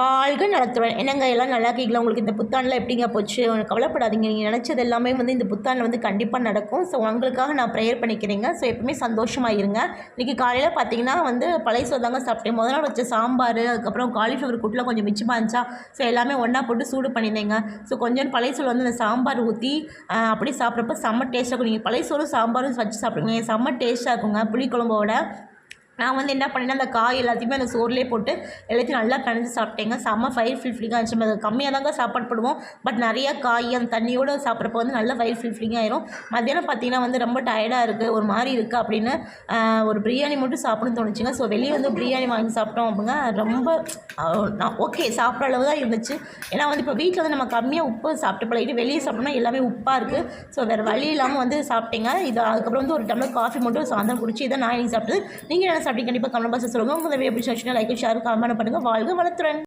வாழ்க நலத்துடன் என்னங்க எல்லாம் நல்லா இருக்கீங்களா? உங்களுக்கு இந்த புத்தாண்டில் எப்படிங்க போச்சு? கவலைப்படாதீங்க. நீங்கள் நினச்சது எல்லாமே வந்து இந்த புத்தாண்டில் வந்து கண்டிப்பாக நடக்கும். ஸோ உங்களுக்காக நான் ப்ரேயர் பண்ணிக்கிறேங்க. ஸோ எப்பவுமே சந்தோஷமாக இருங்க. இன்றைக்கி காலையில் பார்த்தீங்கன்னா வந்து பழைய சோறு தாங்க சாப்பிட்டேன். முதல் நாள் வச்ச சாம்பார், அதுக்கப்புறம் காலிஃப்ளவர் கூட்டில் கொஞ்சம் மிச்சமாக இருந்துச்சா, ஸோ எல்லாமே ஒன்றா போட்டு சூடு பண்ணியிருந்தேங்க. ஸோ கொஞ்சம் பழைய சோறு வந்து அந்த சாம்பார் ஊற்றி அப்படியே சாப்பிட்றப்ப செம்ம டேஸ்ட்டாக இருக்கும். நீங்கள் பழைய சோறு சாம்பாரும் வச்சு சாப்பிடுங்க, செம்ம டேஸ்ட்டாக இருக்குங்க புளிக்குழம்போட. நான் வந்து என்ன பண்ணேன்னா, அந்த காய் எல்லாத்தையுமே அந்த சோறுலேயே போட்டு எல்லாத்தையும் நல்லா பிணைஞ்சு சாப்பிட்டேங்க. செம்ம வயிறு ஃபில்ஃபிலிங்காக இருந்துச்சு. அது கம்மியாக தாங்க சாப்பாடு போடுவோம், பட் நிறையா காய் அந்த தண்ணியோடு சாப்பிட்றப்போ வந்து நல்லா வயிறு ஃபில்ஃபிலிங்காக ஆயிரும். மத்தியானம் பார்த்தீங்கன்னா வந்து ரொம்ப டயர்டாக இருக்குது, ஒரு மாதிரி இருக்குது அப்படின்னு ஒரு பிரியாணி மட்டும் சாப்பிடணும்னு தோணுச்சுங்க. ஸோ வெளியே வந்து பிரியாணி வாங்கி சாப்பிட்டோம் அப்படிங்க, ரொம்ப நான் ஓகே சாப்பிட்ற அளவு தான் இருந்துச்சு. ஏன்னா வந்து இப்போ வீட்டில் வந்து நம்ம கம்மியாக உப்பு சாப்பிட்டு பழகிட்டு வெளியே சாப்பிட்டோம்னா எல்லாமே உப்பாக இருக்குது. ஸோ வேறு வழி இல்லாமல் வந்து சாப்பிட்டேங்க. இது அதுக்கப்புறம் வந்து ஒரு டம்ளர் காஃபி மட்டும் சாயந்தரம் குடிச்சு இதை நான் இன்னைக்கு சாப்பிட்டது. நீங்கள் என்ன சாப்பிட்டீங்க? கண்டிப்பாக கமெண்ட் பாக்ஸில் சொல்லுங்கள். உங்கள் வீடியோ எப்படி வச்சுன்னா லைக் ஷேர் கமெண்ட் பண்ணுங்கள். வாழ்க வளத்துடன்.